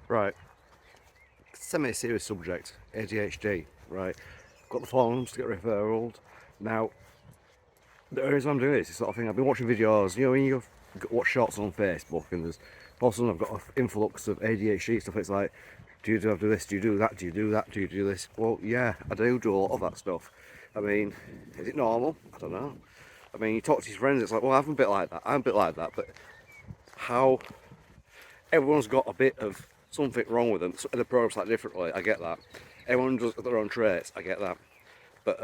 Right, semi-serious subject, ADHD, right? Got the forms to get referrals. Now, the reason I'm doing this is sort of thing, I've been watching videos, you know, when you watch shorts on Facebook and there's, all of a sudden I've got an influx of ADHD stuff. It's like, do you do this, do you do that, do you do that, do you do this? Well, yeah, I do a lot of that stuff. I mean, is it normal? I don't know. I mean, you talk to your friends, it's like, well, I'm a bit like that, I'm a bit like that, but how everyone's got a bit of something wrong with them. So the progress like differently, I get that. Everyone does their own traits, I get that. But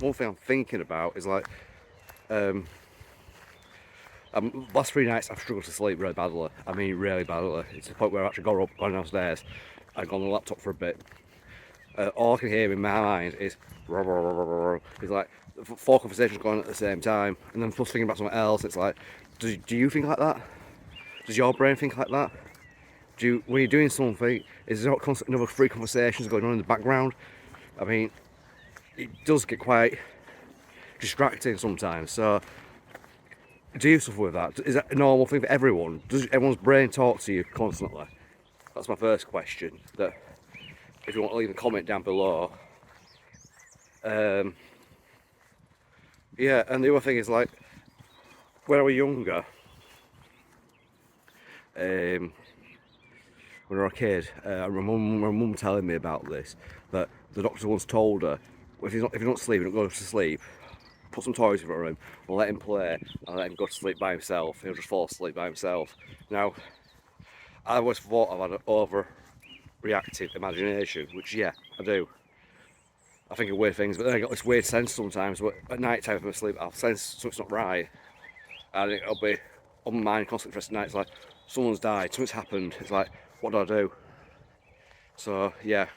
one thing I'm thinking about is like, last 3 nights I've struggled to sleep really badly. I mean, really badly. It's to the point where I've actually gone downstairs, I've gone on the laptop for a bit. All I can hear in my mind is it's like 4 conversations going on at the same time, and then plus thinking about something else. It's like, do you think like that? Does your brain think like that? When you're doing something, is there not constant another 3 conversations going on in the background? I mean, it does get quite distracting sometimes. So, do you suffer with that? Is that a normal thing for everyone? Does everyone's brain talk to you constantly? That's my first question. That, if you want to leave a comment down below. Yeah, and the other thing is like, when I was younger, when I was a kid, I remember my mum telling me about this, that the doctor once told her, if you don't sleep, you don't go to sleep, put some toys in front of him, and let him play, and let him go to sleep by himself. He'll just fall asleep by himself. Now, I always thought I've had an overreactive imagination, which, yeah, I do. I think of weird things, but then I got this weird sense sometimes, where at night time if I'm asleep, I'll sense something's not right, and it'll be on my mind constantly for the rest of the night. It's like, someone's died, something's happened. It's like, what do I do? So, yeah.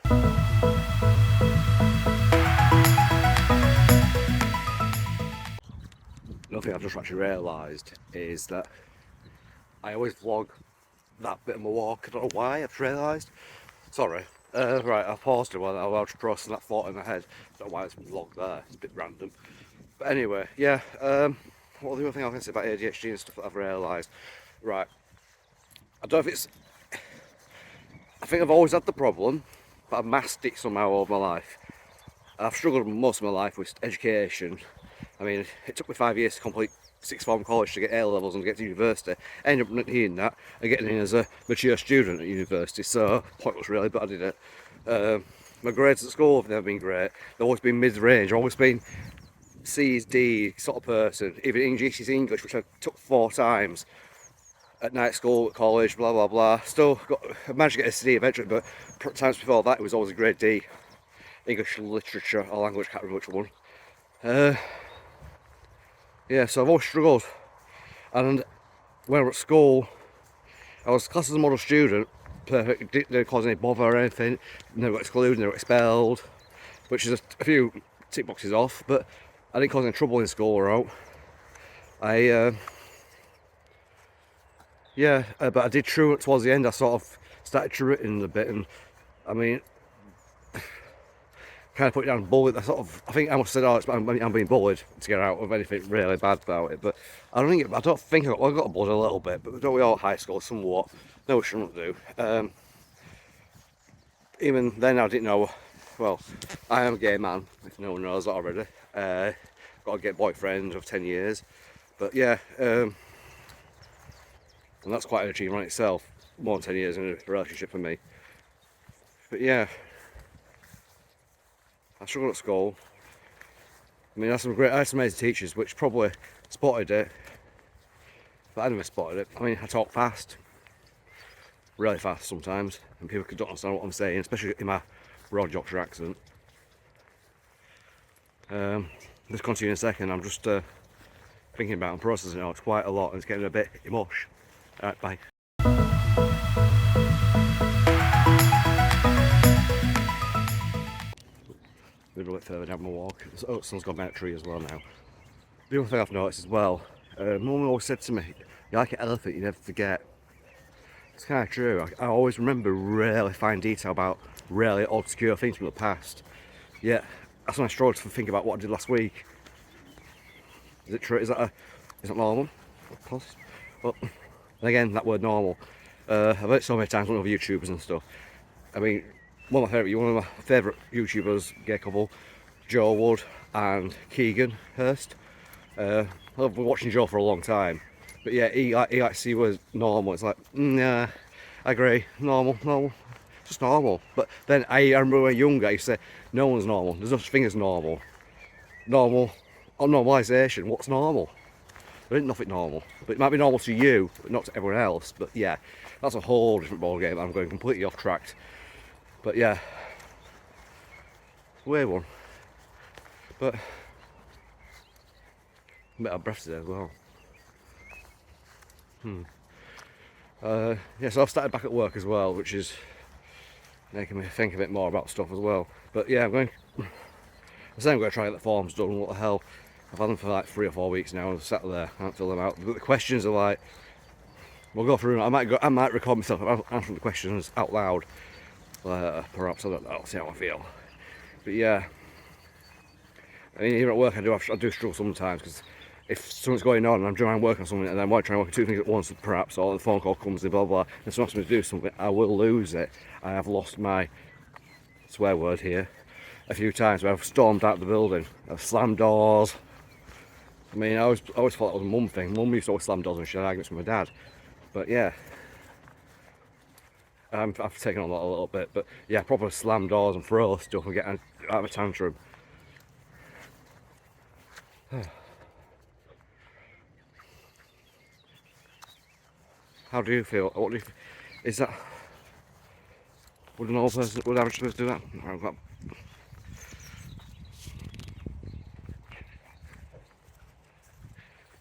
Another thing I've just actually realised is that I always vlog that bit of my walk. I don't know why, I've realised. Sorry. Right, I paused it while I was processing that thought in my head. I don't know why it's vlogged there, it's a bit random. But anyway, yeah, what was the other thing I was going to say about ADHD and stuff that I've realised? Right, I don't know if it's... I think I've always had the problem, but I've masked it somehow over my life. I've struggled most of my life with education. I mean, it took me 5 years to complete sixth form college to get A levels and get to university. I ended up not needing that and getting in as a mature student at university, so pointless really, but I did it. My grades at school have never been great. They've always been mid-range. I've always been C's, D sort of person. Even English is English, which I took 4 times at night school, at college, blah blah blah. Still managed to get a C eventually, but times before that it was always a grade D. English literature or language, can't remember which one. Yeah, so I've always struggled, and when I was at school, I was classed as a model student, perfect, didn't cause any bother or anything, never got excluded, never expelled, which is a few tick boxes off, but I didn't cause any trouble in school or out. But I did true towards the end. I sort of started truing a bit, and I mean, kind of put it down bullied. I think I must have said, I'm being bullied to get out of anything really bad about it. But I don't think I got bullied a little bit, but don't we all at high school somewhat? No, we shouldn't do. Even then, I didn't know. Well, I am a gay man, if no one knows that already. Got a gay boyfriend of 10 years, but yeah, and that's quite an achievement in itself. More than 10 years in a relationship for me. But yeah. I struggled at school. I mean, I had some amazing teachers which probably spotted it, but I never spotted it. I mean, I talk fast, really fast sometimes, and people don't understand what I'm saying, especially in my broad Yorkshire accent. Let's continue in a second. I'm just thinking about and processing it now. It's quite a lot, and it's getting a bit emotional. Alright, bye. A little bit further down my walk. The sun's gone down a tree as well now. The other thing I've noticed as well, Mum always said to me, "You're like an elephant, you never forget." It's kind of true. I always remember really fine detail about really obscure things from the past. Yeah, that's when I struggled to think about what I did last week. Is it true? Is that normal? Well, and again, that word normal. I've heard it so many times on other YouTubers and stuff. I mean, one of my favourite YouTubers, gay couple, Joe Wood and Keegan Hurst. I've been watching Joe for a long time, but yeah, he likes to see was normal. It's like, nah, I agree, normal, just normal. But then I remember when we were younger, I used to say, no one's normal. There's no such thing as normal. Normal, or normalisation. What's normal? There ain't nothing normal. But it might be normal to you, but not to everyone else. But yeah, that's a whole different ball game. I'm going completely off track. But yeah, weird one. But I'm a bit out of breath today as well. Yeah, so I've started back at work as well, which is making me think a bit more about stuff as well. But yeah, I'm going to try to get the forms done. What the hell? I've had them for like 3 or 4 weeks now. I've sat there, I can't fill them out. But the questions are like, we'll go through. I might record myself answering the questions out loud. Perhaps, I don't know. I'll see how I feel. But yeah, I mean, here at work I do struggle sometimes, because if something's going on and I'm trying to work on something and I might try and work on 2 things at once, perhaps, or the phone call comes in, blah blah, and someone asks me to do something, I will lose it. I have lost my swear word here a few times where I've stormed out the building. I've slammed doors. I mean, I always thought that was a mum thing. Mum used to always slam doors when she had arguments with my dad. But yeah, I've taken on that a little bit. But yeah, proper slam doors and throw stuff and get out of a tantrum. How do you feel? What do you? Is that? Would an old person, would average person do that? I've got.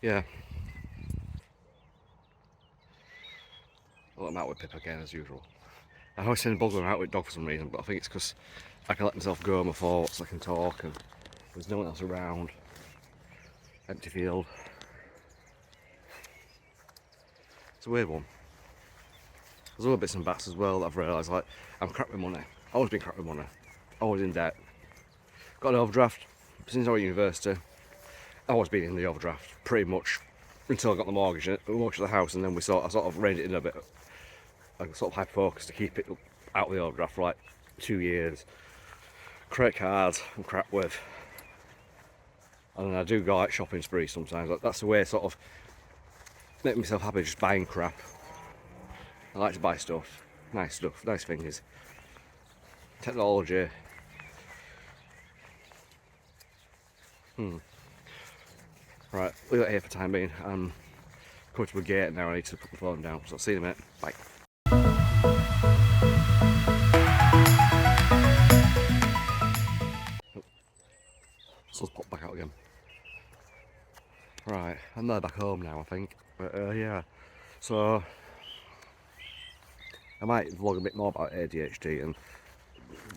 Yeah. Well, I'm out with Pip again as usual. I always send Bugler out with dog for some reason, but I think it's because I can let myself go on my thoughts, I can talk, and there's no one else around. Empty field. It's a weird one. There's other bits and bats as well that I've realised, like, I'm crap with money. Always been crap with money. Always in debt. Got an overdraft since I was at university. Always been in the overdraft, pretty much, until I got the mortgage of the house, and then I sort of reined it in a bit. I sort of hyper focused to keep it out of the overdraft for like 2 years. Credit cards I'm crap with. And then I do go like shopping spree sometimes. That's the way I sort of make myself happy, just buying crap. I like to buy stuff, nice things. Technology. Right, leave that here for the time being. I'm coming to a gate now, I need to put the phone down. So I'll see you in a minute. Bye. So let's pop back out again. Right, I'm there back home now, I think. But yeah, so I might vlog a bit more about ADHD and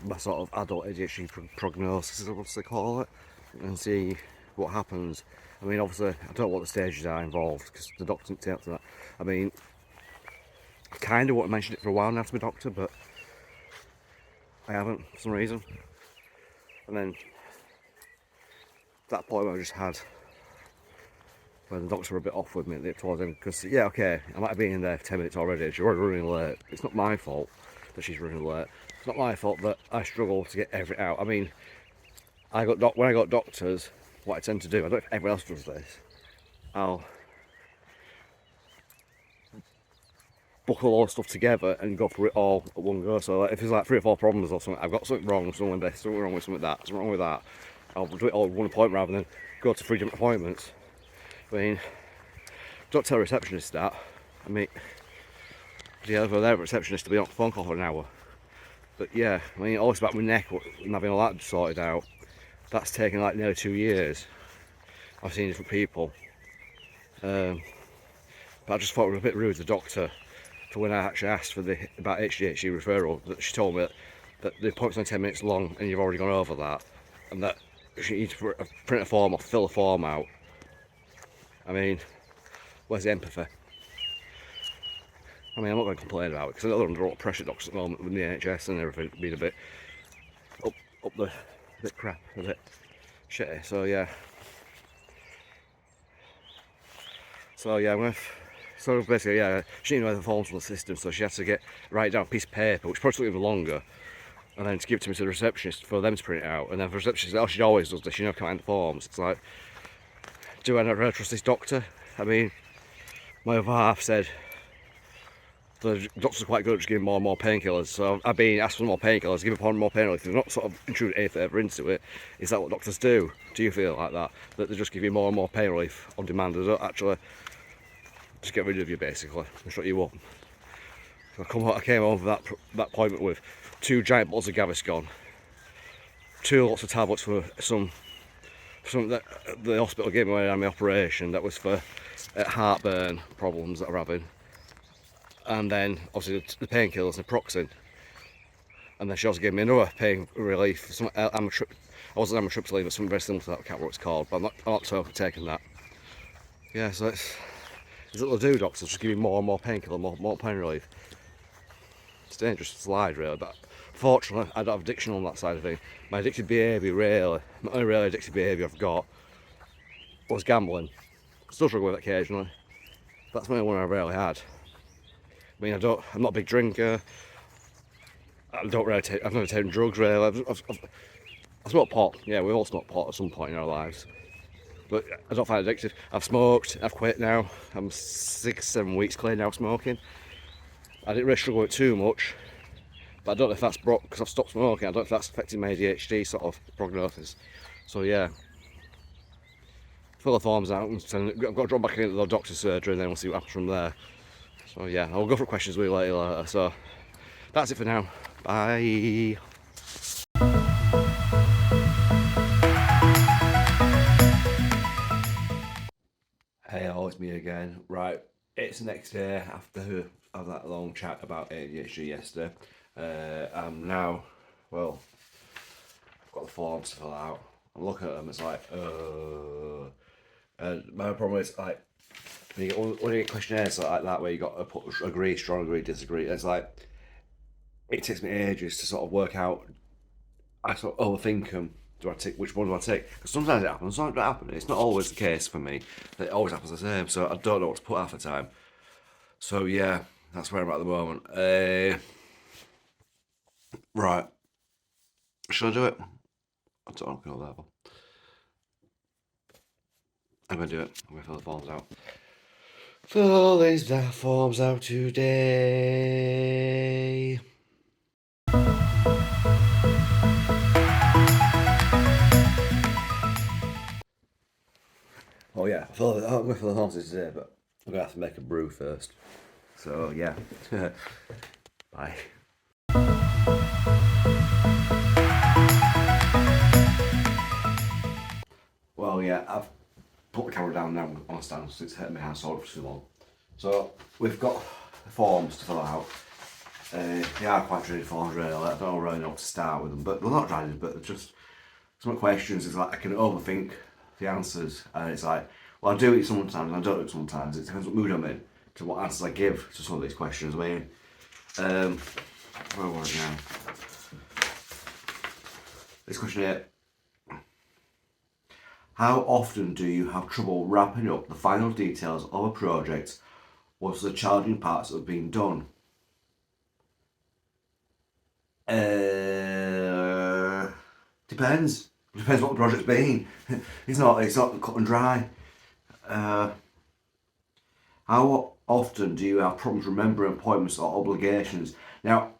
my sort of adult ADHD prognosis, is what they call it, and see what happens. I mean, obviously, I don't know what the stages are involved because the doctor didn't tell me that. I mean, I kind of want to mention it for a while now to my doctor, but I haven't for some reason. And then that point where I just had, when the doctors were a bit off with me towards him, because yeah, okay, I might have been in there for 10 minutes already. She's already running late. It's not my fault that she's running late. It's not my fault that I struggle to get everything out. I mean, when I got doctors, what I tend to do, I don't know if everyone else does this, I'll book all the stuff together and go through it all at one go. So like, if there's like 3 or 4 problems or something, I've got something wrong with something with this, something wrong with something with that, something wrong with that, I'll do it all in one appointment rather than go to 3 different appointments. I mean, don't tell a receptionist that. I mean, yeah, over there, a receptionist to be on the phone call for an hour. But yeah, I mean, always about my neck and having all that sorted out. That's taken like nearly 2 years. I've seen different people. But I just thought it was a bit rude to the doctor for when I actually asked for about HDHD referral, that she told me that the appointment's only 10 minutes long and you've already gone over that, and that she needs to print a form or fill a form out. I mean, where's the empathy? I mean, I'm not going to complain about it because I know they're under a lot of pressure, doctors at the moment with the NHS and everything being a bit up a bit crap, a bit shitty. So yeah, I'm going to So basically, yeah, she didn't know the forms from the system, so she had to write down a piece of paper, which probably took even longer, and then to give it to me to the receptionist for them to print it out. And then for the receptionist, oh, she always does this, she never can't find the forms. It's like, do I not trust this doctor? I mean, my other half said the doctors are quite good at just giving more and more painkillers, so I've been asked for more painkillers, give upon more painkillers. They've not sort of intruded any further into it. Is that what doctors do? Do you feel like that? That they just give you more and more pain relief on demand? They don't actually just get rid of you, basically, and shut you up. So I came home from that appointment with 2 giant bottles of Gaviscon, 2 lots of tablets for some that the hospital gave me when I had my operation. That was for heartburn problems that I'm having, and then obviously the painkillers and Naproxen. And then she also gave me another pain relief. I wasn't amitriptyline, but something very similar to that. I can't remember what it's called, but I'm not totally taking that. Yeah, so it's what they'll do, doctors, just give you more and more painkiller, more pain relief. It's a dangerous slide, really, but fortunately, I don't have addiction on that side of things. My addictive behaviour, really, the only really addictive behaviour I've got was gambling. Still struggle with it occasionally. That's the only one I really had. I mean, I'm not a big drinker. I've never taken drugs, really. I smoke pot. Yeah, we all smoke pot at some point in our lives. But I don't find it addictive. I've smoked, I've quit now. I'm 6-7 weeks clean now smoking. I didn't really struggle with it too much, but I don't know if that's because I've stopped smoking. I don't know if that's affecting my ADHD sort of prognosis. So yeah, fill the forms out, and I've got to drop back into the doctor's surgery, and then we'll see what happens from there. So yeah, I'll go for questions with you later. So that's it for now. Bye. Hey, it's me again. Right, it's the next day after that long chat about ADHD yesterday. I'm now, well, I've got the forms to fill out. I'm looking at them, it's like, and my problem is, like, when you get questionnaires like that, where you got to put agree, strong agree, disagree, it's like, it takes me ages to sort of work out. I sort of overthink them. Which one do I take? Because sometimes it happens, sometimes it doesn't happen. It's not always the case for me that it always happens the same, so I don't know what to put half the time. So yeah, that's where I'm at the moment. Right, should I do it? I don't know that one. I'm gonna do it. I'm gonna fill the forms out. Fill these forms out today. Oh yeah, I'm gonna fill the forms today, but I'm gonna have to make a brew first. So yeah, bye. Well, yeah, I've put the camera down now on a stand because it's hurting my household for too long. So we've got the forms to fill out. They are quite dreaded forms, really. I don't really know what to start with them, but they're not dreaded, but they're just some questions. It's like I can overthink the answers, and it's like, well, I do it sometimes, and I don't do it sometimes. It depends what mood I'm in to what answers I give to some of these questions. I mean, where was it now? This question here. How often do you have trouble wrapping up the final details of a project once the challenging parts have been done? Depends. Depends what the project's been. It's not cut and dry. How often do you have problems remembering appointments or obligations? Now,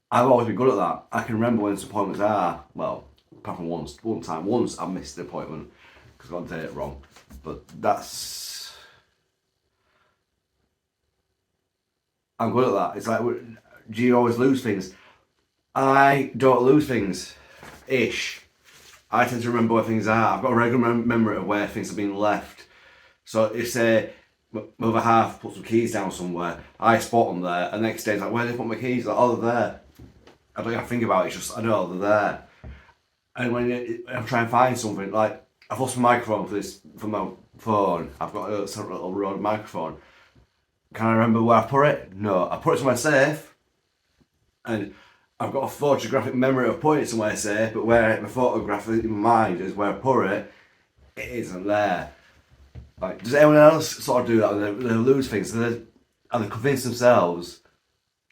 I've always been good at that. I can remember when appointments are. Well, apart from once I missed the appointment because I got the date wrong. But I'm good at that. It's like, do you always lose things? I don't lose things, ish. I tend to remember where things are. I've got a regular memory of where things have been left. So if say my other half put some keys down somewhere, I spot them there, and the next day it's like, where did I put my keys? Like, oh, they're there. I don't have to think about it, it's just, I know they're there. And when I'm trying to find something, like, I've lost my microphone for my phone. I've got a sort of little Rode microphone. Can I remember where I put it? No. I put it somewhere safe, and I've got a photographic memory of putting it somewhere safe, but where my photograph in my mind is where I put it, it isn't there. Like, does anyone else sort of do that? They lose things and they convince themselves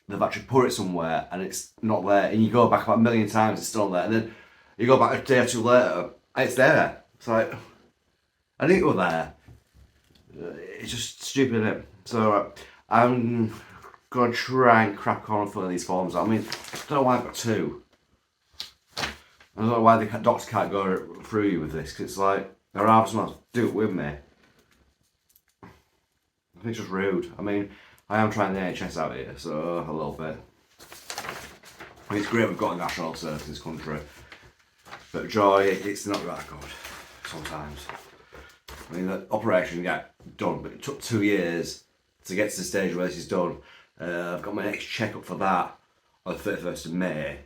they've actually put it somewhere and it's not there, and you go back about a million times, it's still there, and then you go back a day or two later, and it's there. It's like, I think it was there. It's just stupid, isn't it? So I'm gonna try and crack on for these forms. I mean, I don't know why I've got two. I don't know why the doctor can't go through you with this, because it's like, they're half someone else do it with me. I think it's just rude. I mean, I am trying the NHS out here, so a little bit. I mean, it's great we've got a national service in this country, but joy, it's not that good sometimes. I mean, the operation got done, but it took 2 years to get to the stage where this is done. I've got my next checkup for that on the 31st of May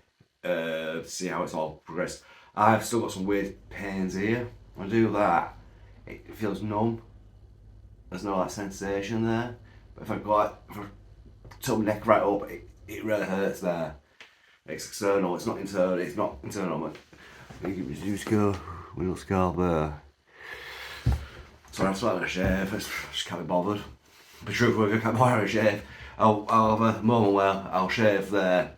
to see how it's all progressed. I've still got some weird pains here. When I do that, it feels numb. There's no like sensation there. But if I go like, if I tilt my neck right up, it really hurts there. It's external, it's not internal, it's not internal. But you give me a scar, we don't scar there. So I'm starting to shave, I just can't be bothered. Be truthful, I can't bother to shave. I'll have a moment where I'll shave there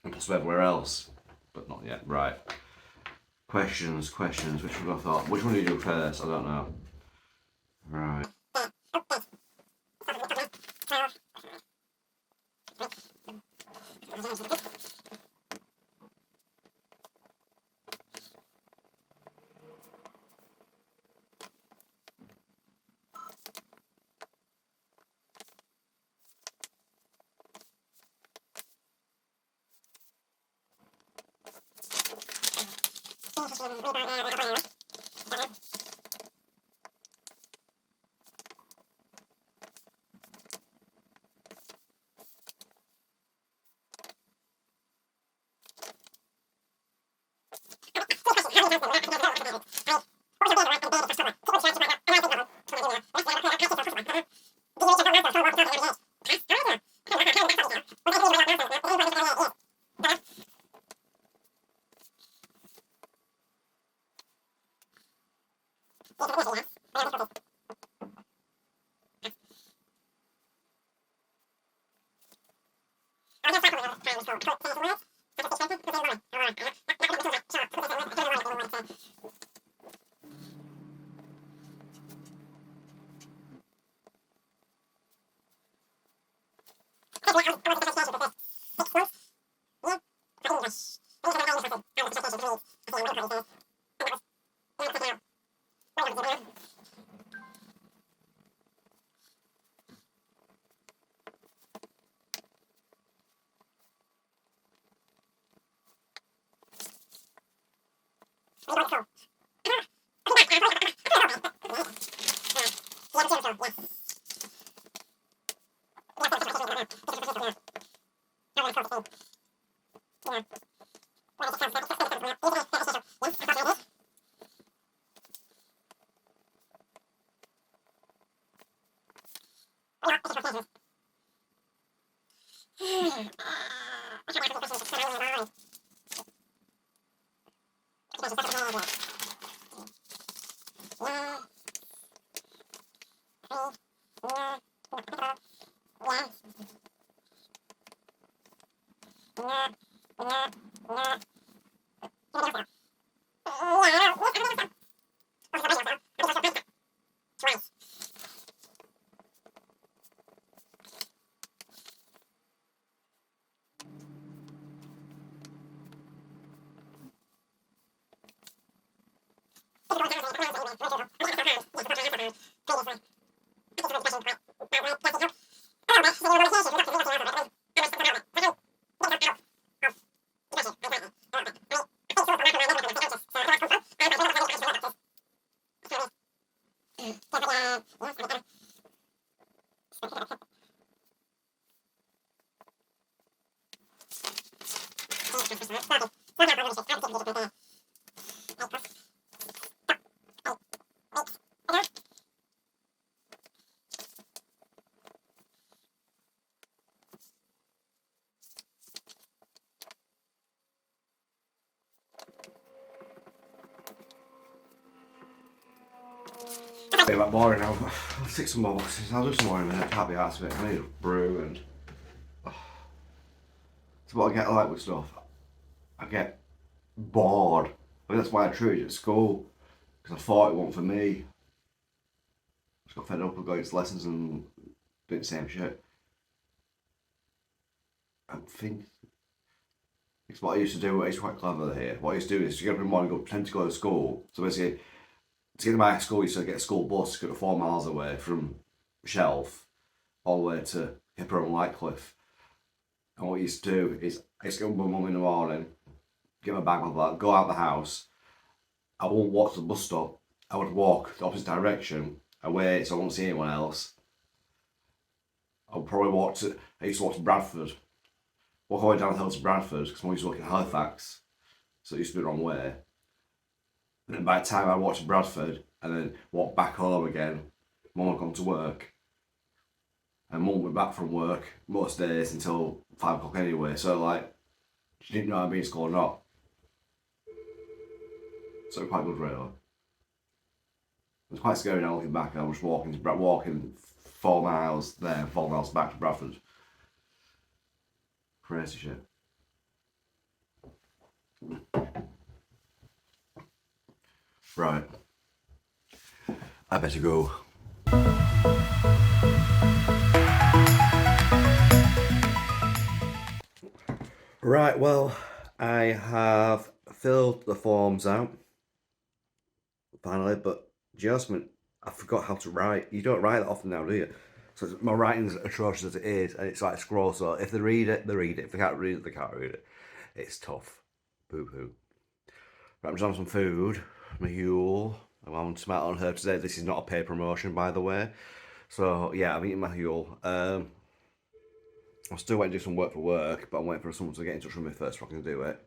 and possibly everywhere else, but not yet. Right. Questions. Which one I thought? Which one do you do first? I don't know. Right. Hey, that boring now. I'll stick some more boxes. I'll do some more in a minute. Can't be arsed with it. I need a brew and. It's what I get like with stuff. I get bored. I mean, that's why I treated it at school. Because I thought it wasn't for me. I just got fed up with going to lessons and doing the same shit. I think it's what I used to do. It's quite clever here. What I used to do is to get up in the morning, go pretend to go to school. So basically, to get to my school, you used to get a school bus, go to 4 miles away from Shelf, all the way to Hipper and Lightcliffe. And what I used to do is I used to get up with my mum in the morning, get my bag on that, go out the house. I won't walk to the bus stop. I would walk the opposite direction, away, so I won't see anyone else. I would probably I used to walk to Bradford. Walk all the way down the hill to Bradford, because I used to work in Halifax, so it used to be the wrong way. And then by the time I walked to Bradford, and then walked back home again, Mum had gone to work. And Mum went back from work most days until 5 o'clock anyway, so like, she didn't know I'd be in school or not. So it was quite good really. It was quite scary now looking back. I was walking 4 miles there, 4 miles back to Bradford. Crazy shit. Right. I better go. Right, well, I have filled the forms out. Finally, but Jasmine, I forgot how to write. You don't write that often now, do you? So my writing's atrocious as it is, and it's like scroll. So if they read it, they read it. If they can't read it, they can't read it. It's tough. Boo hoo. Right, I'm just having some food. My Huel. I'm having tomato and herb today. This is not a paid promotion, by the way. So yeah, I'm eating my Huel. I'm still waiting to do some work for work, but I'm waiting for someone to get in touch with me first before I can do it.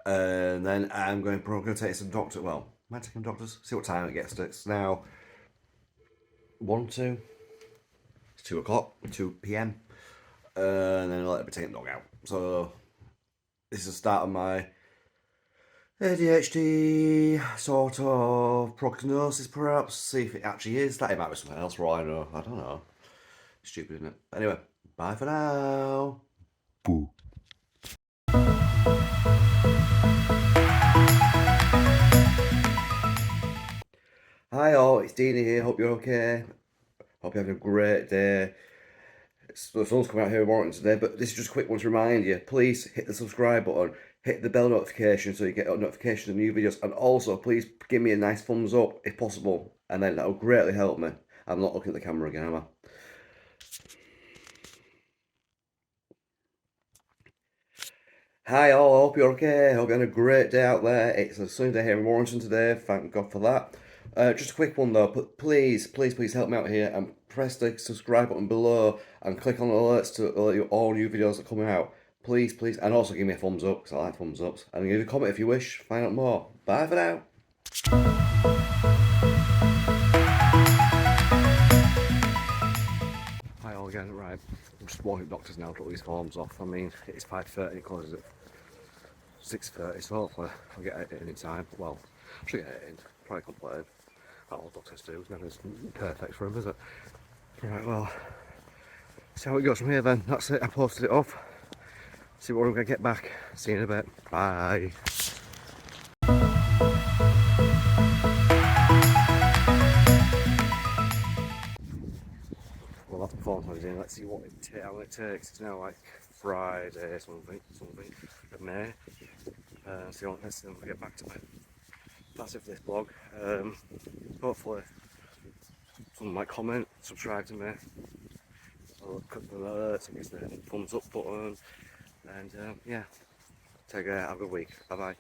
And then I'm probably going to take some doctor. Well, might take some doctors. See what time it gets to. It's now 1, 2. It's 2 o'clock, 2 p.m. And then I'll let me take the dog out. So this is the start of my ADHD sort of prognosis, perhaps. See if it actually is. That it might be something else for all I know. I don't know. Stupid, isn't it? Anyway, bye for now. Boo. Hi all, it's Dina here. Hope you're okay. Hope you're having a great day. The sun's coming out here in Warrington today, but this is just a quick one to remind you. Please hit the subscribe button, hit the bell notification so you get notifications of new videos, and also please give me a nice thumbs up if possible, and then that will greatly help me. I'm not looking at the camera again, am I? Hi all, I hope you're okay. I hope you're having a great day out there. It's a sunny day here in Warrington today, thank God for that. Just a quick one though, but please help me out here and press the subscribe button below and click on alerts to alert you all new videos that come out. Please, and also give me a thumbs up because I like thumbs ups. And leave a comment if you wish. Find out more. Bye for now. Hi all again, right. I'm just walking to doctors now to put these forms off. I mean, it's 5:30, it closes at 6:30, so hopefully I'll get it in time. Well, I should get it in. Probably complain. All doctors do. It's never perfect for them, is it? Right, well, see how it goes from here then. That's it. I posted it off. See what we're going to get back. See you in a bit. Bye. Well, that's the form I was in. Let's see how it takes. It's now like Friday, something of May. See what next thing we get back to me. That's it for this blog. Hopefully someone might comment, subscribe to me, or click the alerts and get the thumbs up button, and yeah, have a good week. Bye bye.